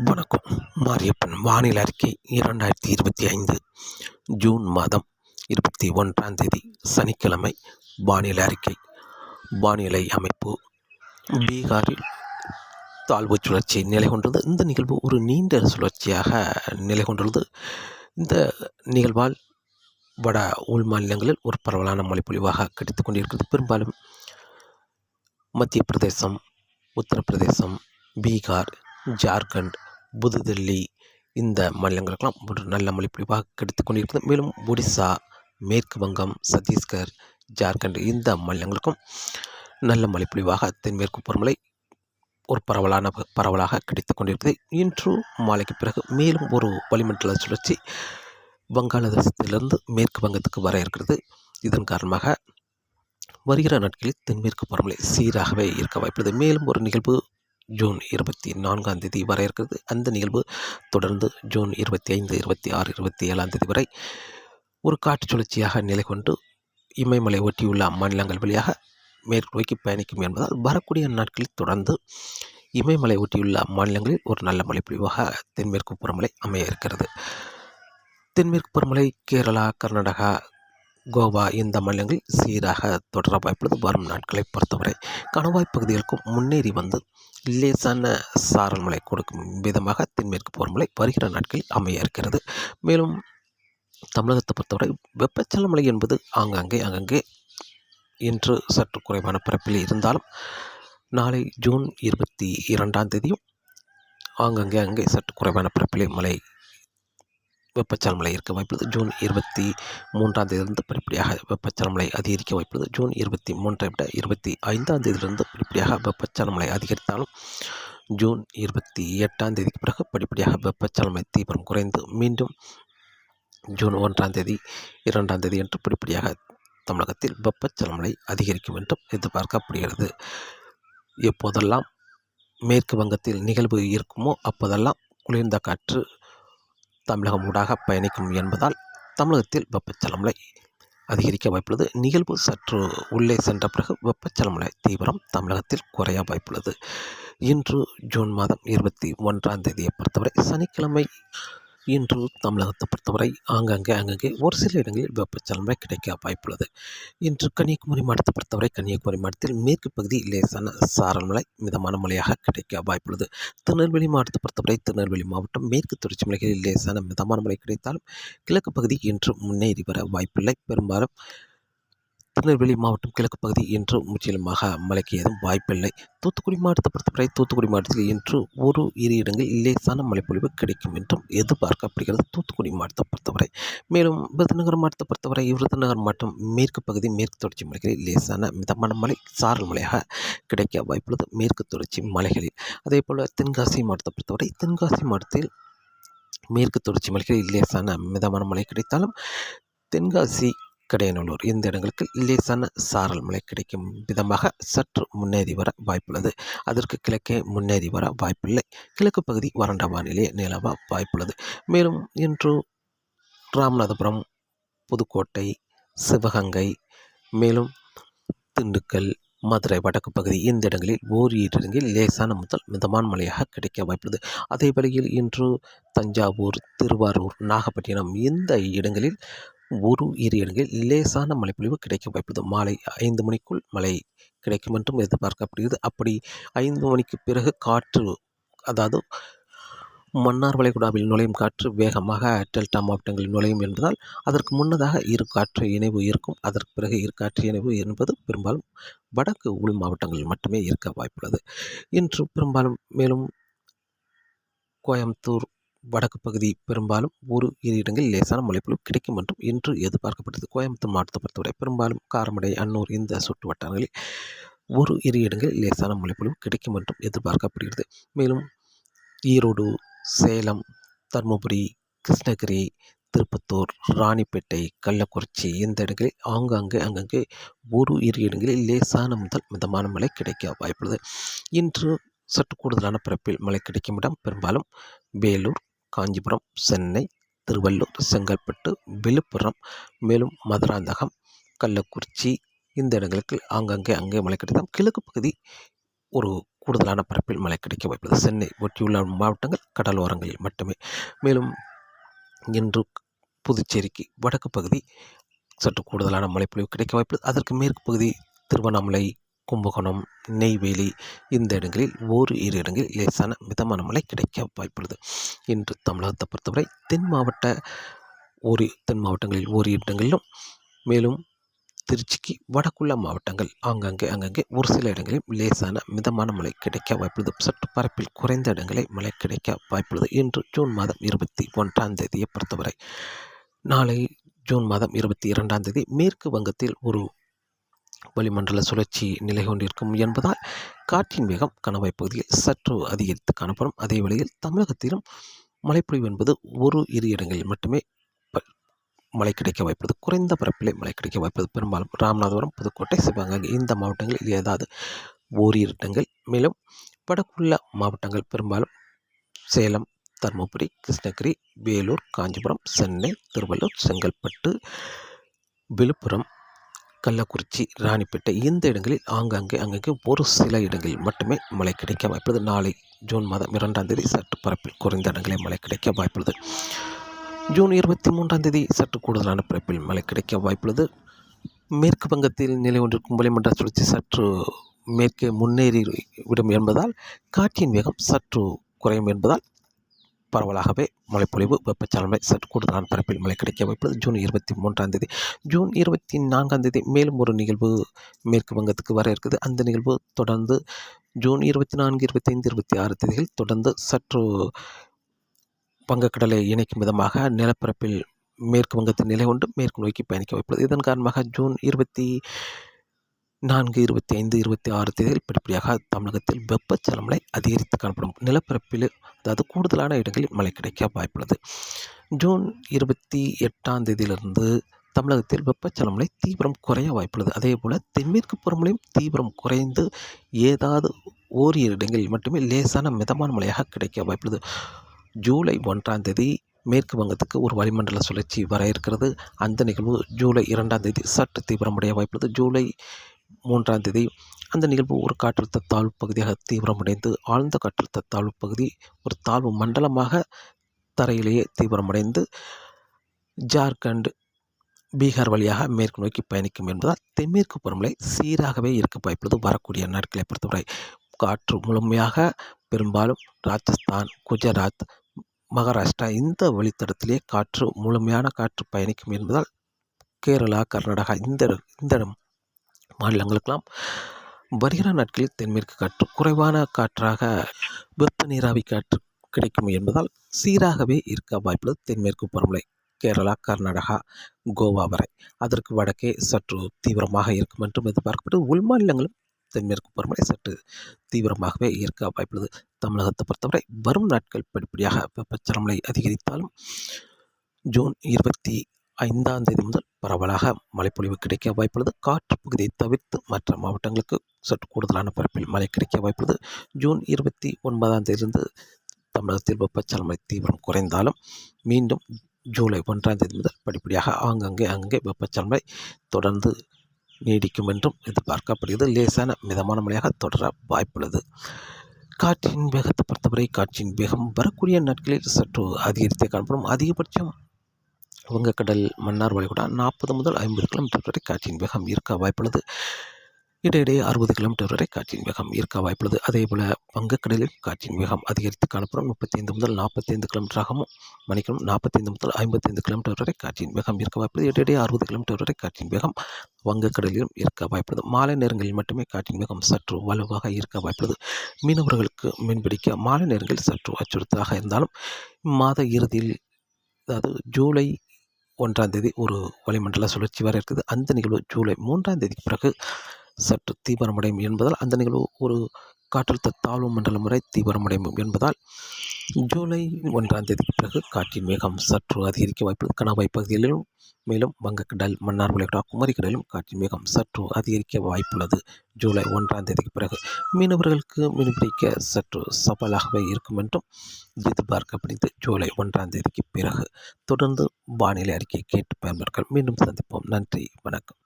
வணக்கம். மாரியப்பன் வானிலை அறிக்கை 2025 ஜூன் மாதம் 21ஆம் தேதி சனிக்கிழமை. வானிலை அறிக்கை. வானிலை அமைப்பு: பீகாரில் தாழ்வு சுழற்சி நிலை கொண்டுள்ளது. இந்த நிகழ்வு ஒரு நீண்ட சுழற்சியாக நிலை கொண்டுள்ளது. இந்த நிகழ்வால் வட உள் மாநிலங்களில் ஒரு பரவலான மழைப்பொழிவாக கிடைத்துக் கொண்டிருக்கிறது. பெரும்பாலும் மத்திய பிரதேசம், உத்தரப்பிரதேசம், பீகார், ஜார்க்கண்ட், புதுதில்லி இந்த மாநிலங்களுக்கெல்லாம் ஒரு நல்ல மழைப்பொழிவாக கிடைத்துக் கொண்டிருக்கிறது. மேலும் ஒடிசா, மேற்கு வங்கம், சத்தீஸ்கர், ஜார்க்கண்ட் இந்த மாநிலங்களுக்கும் நல்ல மழைப்பொழிவாக தென்மேற்கு பருவமழை ஒரு பரவலாக கிடைத்துக் கொண்டிருக்கிறது. இன்று மாலைக்கு பிறகு மேலும் ஒரு வளிமண்டல சுழற்சி வங்காளதேசத்திலிருந்து மேற்கு வங்கத்துக்கு வர இருக்கிறது. இதன் காரணமாக வருகிற நாட்களில் தென்மேற்கு பருவமழை சீராகவே இருக்க வாய்ப்புள்ளது. மேலும் ஒரு நிகழ்வு ஜூன் 24ஆம் தேதி வர இருக்கிறது. அந்த நிகழ்வு தொடர்ந்து ஜூன் 25, 26, 27ஆம் தேதி வரை ஒரு காற்று சுழற்சியாக நிலை கொண்டு இமயமலை ஒட்டியுள்ள மாநிலங்கள் வழியாக மேற்கு நோக்கி பயணிக்கும் என்பதால் வரக்கூடிய நாட்களில் தொடர்ந்து இமயமலை ஒட்டியுள்ள மாநிலங்களில் ஒரு நல்ல மழைப்பொழிவாக தென்மேற்கு பருவமழை அமைய இருக்கிறது. தென்மேற்கு பருவமழை கேரளா, கர்நாடகா, கோவா இந்த மாநிலங்களில் சீராக தொடர வாய்ப்புள்ளது. வரும் நாட்களை பொறுத்தவரை கணவாய் பகுதிகளுக்கும் முன்னேறி வந்து லேசான சாரல் மழை கொடுக்கும் விதமாக தென்மேற்கு பருவமழை வருகிற நாட்களில் அமைய இருக்கிறது. மேலும் தமிழகத்தை பொறுத்தவரை வெப்பச்சலன மழை என்பது அங்கங்கே இன்று சற்று குறைவான பரப்பில் இருந்தாலும் நாளை ஜூன் 22ஆம் தேதியும் அங்கே சற்று குறைவான பரப்பிலே வெப்பச்சலன மழை இருக்க வாய்ப்புள்ளது. ஜூன் 23ஆம் தேதியிலிருந்து படிப்படியாக வெப்பச்சலன மழை அதிகரிக்க வாய்ப்புள்ளது. ஜூன் 23ஐ விட 25ஆம் தேதியிலிருந்து படிப்படியாக வெப்பச்சலன மழை அதிகரித்தாலும் ஜூன் 28ஆம் தேதிக்கு பிறகு படிப்படியாக வெப்பச்சலன மழை தீவிரம் குறைந்து மீண்டும் ஜூன் 1ஆம் தேதி 2ஆம் தேதி என்று படிப்படியாக தமிழகத்தில் வெப்பச்சலன மழை அதிகரிக்கும் என்றும் எதிர்பார்க்கப்படுகிறது. எப்போதெல்லாம் மேற்கு வங்கத்தில் நிகழ்வு இருக்குமோ அப்போதெல்லாம் குளிர்ந்த காற்று தமிழகம் ஊடாக பயணிக்கும் என்பதால் தமிழகத்தில் வெப்பச்சலன மழை அதிகரிக்க வாய்ப்புள்ளது. நிகழ்வு சற்று உள்ளே சென்ற பிறகு வெப்பச்சலன மழை தீவிரம் தமிழகத்தில் குறைய வாய்ப்புள்ளது. இன்று ஜூன் மாதம் 21ஆம் தேதியை பொறுத்தவரை சனிக்கிழமை. இன்று தமிழகத்தை பொறுத்தவரை அங்கங்கே ஒரு சில இடங்களில் வெப்பச்சலன மழை கிடைக்க வாய்ப்புள்ளது. இன்று கன்னியாகுமரி மாவட்டத்தை பொறுத்தவரை கன்னியாகுமரி மாவட்டத்தில் மேற்கு பகுதி லேசான சாரல் மழை மிதமான மழையாக கிடைக்க வாய்ப்புள்ளது. திருநெல்வேலி மாவட்டத்தை பொறுத்தவரை திருநெல்வேலி மாவட்டம் மேற்கு தொடர்ச்சி மலைகளில் லேசான மிதமான மழை கிடைத்தாலும் கிழக்கு பகுதி இன்று முன்னேறி வர வாய்ப்பில்லை. பெரும்பாலும் திருநெல்வேலி மாவட்டம் கிழக்கு பகுதி இன்று முற்றிலுமாக மழைக்கு ஏதும் வாய்ப்பில்லை. தூத்துக்குடி மாவட்டத்தை பொறுத்தவரை தூத்துக்குடி மாவட்டத்தில் இன்று ஒரு இரு இடங்களில் லேசான மழைப்பொழிவு கிடைக்கும் என்றும் எதிர்பார்க்கப்படுகிறது. தூத்துக்குடி மாவட்டத்தை பொறுத்தவரை. மேலும் விருதுநகர் மாவட்டத்தை பொறுத்தவரை விருதுநகர் மாவட்டம் மேற்கு பகுதி மேற்கு தொடர்ச்சி மலைகளில் லேசான மிதமான மழை சாரல் மழையாக கிடைக்க வாய்ப்புள்ளது. மேற்கு தொடர்ச்சி மலைகளில் அதே போல் தென்காசி மாவட்டத்தை பொறுத்தவரை தென்காசி மாவட்டத்தில் மேற்கு தொடர்ச்சி மலைகளில் லேசான மிதமான மழை கிடைத்தாலும் தென்காசி, கடையநல்லூர் இந்த இடங்களுக்கு லேசான சாரல் மழை கிடைக்கும் விதமாக சற்று முன்னேறி வர வாய்ப்புள்ளது. அதற்கு கிழக்கே முன்னேறி வர வாய்ப்பில்லை. கிழக்கு பகுதி வறண்ட வானிலை நிலவ வாய்ப்புள்ளது. மேலும் இன்று ராமநாதபுரம், புதுக்கோட்டை, சிவகங்கை, மேலும் திண்டுக்கல், மதுரை வடக்கு பகுதி இந்த இடங்களில் ஓரிரு இடங்களில் லேசான முதல் மிதமான மழையாக கிடைக்க வாய்ப்புள்ளது. அதே வேளையில் இன்று தஞ்சாவூர், திருவாரூர், நாகப்பட்டினம் இந்த இடங்களில் ஒரு இரு இடங்களில் லேசான மழைப்பொழிவு கிடைக்க வாய்ப்புள்ளது. மாலை 5 மணிக்குள் மழை கிடைக்கும் என்றும் எதிர்பார்க்கப்படுகிறது. அப்படி 5 மணிக்கு பிறகு காற்று, அதாவது மன்னார் வளைகுடாவில் நுழையும் காற்று வேகமாக டெல்டா மாவட்டங்களில் நுழையும் என்பதால் அதற்கு முன்னதாக இரு காற்று இணைவு இருக்கும். அதற்கு பிறகு இரு காற்று இணைவு என்பது பெரும்பாலும் வடக்கு உள் மாவட்டங்களில் மட்டுமே இருக்க வாய்ப்புள்ளது. இன்று பெரும்பாலும் மேலும் கோயம்புத்தூர் வடக்கு பகுதி பெரும்பாலும் ஒரு இரு இடங்களில் லேசான மழைப்பொழிவு கிடைக்கும் என்றும் இன்று எதிர்பார்க்கப்படுகிறது. கோயம்புத்தூர் மாவட்டத்தை பொறுத்தவரை பெரும்பாலும் காரமடை, அன்னூர் இந்த சுற்று வட்டாரங்களில் ஒரு இரு இடங்களில் லேசான மழைப்பொழிவு கிடைக்கும் என்றும் எதிர்பார்க்கப்படுகிறது. மேலும் ஈரோடு, சேலம், தருமபுரி, கிருஷ்ணகிரி, திருப்பத்தூர், ராணிப்பேட்டை, கள்ளக்குறிச்சி இந்த இடங்களில் அங்கங்கே ஒரு இரு இடங்களில் லேசான முதல் மிதமான மழை கிடைக்க வாய்ப்புள்ளது. இன்று சற்று கூடுதலான பரப்பில் மழை கிடைக்கும் இடம் பெரும்பாலும் வேலூர், காஞ்சிபுரம், சென்னை, திருவள்ளூர், செங்கல்பட்டு, விழுப்புரம், மேலும் மதுராந்தகம், கள்ளக்குறிச்சி இந்த இடங்களுக்கு அங்கே மழை கிடைத்தால் கிழக்கு பகுதி ஒரு கூடுதலான பரப்பில் மழை கிடைக்க வாய்ப்புள்ளது. சென்னை ஒட்டியுள்ள மாவட்டங்கள் கடலோரங்களில் மட்டுமே. மேலும் இன்று புதுச்சேரிக்கு வடக்கு பகுதி சற்று கூடுதலான மழைப்பொழிவு கிடைக்க வாய்ப்புள்ளது. அதற்கு மேற்கு பகுதி திருவண்ணாமலை, கும்பகோணம், நெய்வேலி இந்த இடங்களில் இரு இடங்களில் லேசான மிதமான மழை கிடைக்க வாய்ப்புள்ளது. இன்று தமிழகத்தை பொறுத்தவரை தென் மாவட்டங்களில் ஓரிரு இடங்களிலும், மேலும் திருச்சிக்கு வடக்குள்ள மாவட்டங்கள் அங்கங்கே ஒரு சில இடங்களில் லேசான மிதமான மழை கிடைக்க வாய்ப்புள்ளது. சற்று பரப்பில் குறைந்த இடங்களில் மழை கிடைக்க வாய்ப்புள்ளது. இன்று ஜூன் மாதம் 21ஆம் தேதியை பொறுத்தவரை நாளை ஜூன் மாதம் 22ஆம் தேதி மேற்கு வங்கத்தில் ஒரு வளிமண்டல சுழற்சி நிலை கொண்டிருக்கும் என்பதால் காற்றின் வேகம் கணவாய் பகுதியில் சற்று அதிகரித்து காணப்படும். அதே வேளையில் தமிழகத்திலும் மழைப்பொழிவு என்பது இரு இடங்களில் மட்டுமே மழை கிடைக்க வாய்ப்புள்ளது. குறைந்த பரப்பிலே மழை கிடைக்க வாய்ப்புள்ளது. பெரும்பாலும் ராமநாதபுரம், புதுக்கோட்டை, சிவகங்கை இந்த மாவட்டங்களில் ஏதாவது ஓரிரு இடங்கள். மேலும் வடக்குள்ள மாவட்டங்கள் பெரும்பாலும் சேலம், தருமபுரி, கிருஷ்ணகிரி, வேலூர், காஞ்சிபுரம், சென்னை, திருவள்ளூர், செங்கல்பட்டு, விழுப்புரம், கள்ளக்குறிச்சி, ராணிப்பேட்டை இந்த இடங்களில் அங்கங்கே ஒரு சில இடங்களில் மட்டுமே மழை கிடைக்க வாய்ப்புள்ளது. நாளை ஜூன் மாதம் 2ஆம் தேதி சற்று பரப்பில் குறைந்த இடங்களில் மழை கிடைக்க வாய்ப்புள்ளது. ஜூன் 23ஆம் தேதி சற்று கூடுதலான பரப்பில் மழை கிடைக்க வாய்ப்புள்ளது. மேற்கு வங்கத்தில் நிலை கொண்டிருக்கும் வளிமண்டல சுழற்சி சற்று மேற்கே முன்னேறிவிடும் என்பதால் காற்றின் வேகம் சற்று குறையும் என்பதால் பரவலாகவே மழைப்பொழிவு, வெப்பச்சலனை சற்று கூடுதலான பரப்பில் மழை கிடைக்க வாய்ப்புள்ளது. ஜூன் 23ஆம் தேதி. ஜூன் 24ஆம் தேதி மேலும் ஒரு நிகழ்வு மேற்கு வங்கத்துக்கு வர இருக்குது. அந்த நிகழ்வு தொடர்ந்து ஜூன் 24, 25, 26 தேதிகள் தொடர்ந்து சற்று வங்கக்கடலை இணைக்கும் விதமாக நிலப்பரப்பில் மேற்கு வங்கத்தின் நிலை கொண்டு மேற்கு நோக்கி பயணிக்க வாய்ப்புள்ளது. இதன் காரணமாக ஜூன் 24, 25, 26 தேதியில் படிப்படியாக தமிழகத்தில் வெப்பச்சலனை அதிகரித்து காணப்படும். நிலப்பரப்பில் அதாவது கூடுதலான இடங்களில் மழை கிடைக்க வாய்ப்புள்ளது. ஜூன் 28ஆம் தேதியிலிருந்து தமிழகத்தில் வெப்பச்சலனை தீவிரம் குறைய வாய்ப்புள்ளது. அதே போல் தென்மேற்கு பருவமழையும் தீவிரம் குறைந்து ஏதாவது ஓரிரு இடங்களில் மட்டுமே லேசான மிதமான மழையாக கிடைக்க வாய்ப்புள்ளது. ஜூலை 1ஆம் தேதி மேற்கு வங்கத்துக்கு ஒரு வளிமண்டல சுழற்சி வர இருக்கிறது. அந்த நிகழ்வு ஜூலை 2ஆம் தேதி சற்று தீவிரமடைய வாய்ப்புள்ளது. ஜூலை 3ஆம் தேதி அந்த நிகழ்வு ஒரு காற்றழுத்த தாழ்வு பகுதியாக தீவிரமடைந்து ஆழ்ந்த காற்றழுத்த தாழ்வு பகுதி ஒரு தாழ்வு மண்டலமாக தரையிலேயே தீவிரமடைந்து ஜார்க்கண்ட், பீகார் வழியாக மேற்கு நோக்கி பயணிக்கும் என்பதால் தென்மேற்கு பருவமழை சீராகவே இருக்க வாய்ப்புள்ளது. வரக்கூடிய நாட்களை பொறுத்தவரை காற்று முழுமையாக பெரும்பாலும் ராஜஸ்தான், குஜராத், மகாராஷ்டிரா இந்த வழித்தடத்திலே முழுமையான காற்று பயணிக்கும் என்பதால் கேரளா, கர்நாடகா இந்த மாநிலங்களுக்கெல்லாம் வருகிற நாட்களில் தென்மேற்கு காற்று குறைவான காற்றாக வெப்ப நீராவி காற்று கிடைக்கும் என்பதால் சீராகவே இருக்க வாய்ப்புள்ளது. தென்மேற்கு பருவமழை கேரளா, கர்நாடகா, கோவா வரை. அதற்கு வடக்கே சற்று தீவிரமாக இருக்கும் என்றும் எதிர்பார்க்கப்பட்டு உள்மாநிலங்களும் தென்மேற்கு பருவமழை சற்று தீவிரமாகவே இருக்க வாய்ப்புள்ளது. தமிழகத்தை பொறுத்தவரை வரும் நாட்கள் படிப்படியாக வெப்பச்சலனை அதிகரித்தாலும் ஜூன் 25ஆம் தேதி முதல் பரவலாக மழைப்பொழிவு கிடைக்க வாய்ப்புள்ளது. காற்று பகுதியை தவிர்த்து மற்ற மாவட்டங்களுக்கு சற்று கூடுதலான பரப்பில் மழை கிடைக்க வாய்ப்புள்ளது. ஜூன் 29ஆம் தேதியிலிருந்து தமிழகத்தில் வெப்பச்சலனை தீவிரம் குறைந்தாலும் மீண்டும் ஜூலை 1ஆம் தேதி முதல் படிப்படியாக அங்கே வெப்பச்சலனை தொடர்ந்து நீடிக்கும் என்றும் எதிர்பார்க்கப்படுகிறது. லேசான மிதமான மழையாக தொடர வாய்ப்புள்ளது. காற்றின் வேகத்தை பொறுத்தவரை காற்றின் வேகம் வரக்கூடிய நாட்களில் சற்று அதிகரித்தே காணப்படும். அதிகபட்சம் வங்கக்கடல், மன்னார் வளைகுடா 40 முதல் 50 கிலோமீட்டர் வரை காற்றின் வேகம் இருக்க வாய்ப்புள்ளது. இடையிடையே 60 கிலோமீட்டர் வரை காற்றின் வேகம் இருக்க வாய்ப்புள்ளது. அதேபோல் வங்கக்கடலில் காற்றின் வேகம் அதிகரித்து காணப்படும். 35 முதல் 45 கிலோமீட்டராகவும் மணிக்கும் 45 முதல் 55 கிலோமீட்டர் வரை காற்றின் வேகம் இருக்க வாய்ப்புள்ளது. இடையிடையே 60 கிலோமீட்டர் வரை காற்றின் வேகம் வங்கக்கடலிலும் இருக்க வாய்ப்புள்ளது. மாலை நேரங்களில் மட்டுமே காற்றின் வேகம் சற்று வலுவாக இருக்க வாய்ப்புள்ளது. மீனவர்களுக்கு மீன்பிடிக்க மாலை நேரங்களில் சற்று அச்சுறுத்தலாக இருந்தாலும் இம்மாத இறுதியில் அதாவது ஜூலை 1ஆம் தேதி ஒரு வளிமண்டல சுழற்சி வர இருக்குது. அந்த நிகழ்வு ஜூலை 3ஆம் தேதிக்கு பிறகு சற்று தீவிரமடையும் என்பதால் அந்த நிகழ்வு ஒரு காற்றழுத்த தாழ்வு மண்டலம் வரை தீவிரமடையும் என்பதால் ஜூலை 1ஆம் தேதிக்கு பிறகு காற்றின் வேகம் சற்று அதிகரிக்க வாய்ப்புள்ளது. கணவாய் பகுதிகளிலும் மேலும் வங்கக்கடல், மன்னார் வளைகுடா, குமரிக்கடலிலும் காற்றின் வேகம் சற்று அதிகரிக்க வாய்ப்புள்ளது. ஜூலை 1ஆம் தேதிக்கு பிறகு மீனவர்களுக்கு மீன்பிடிக்க சற்று சவாலாகவே இருக்கும் என்றும் எதிர்பார்க்கப்படுகிறது. ஜூலை 1ஆம் தேதிக்கு பிறகு தொடர்ந்து வானிலை அறிக்கை கேட்டு பயன்பெறுங்கள். மீண்டும் சந்திப்போம். நன்றி, வணக்கம்.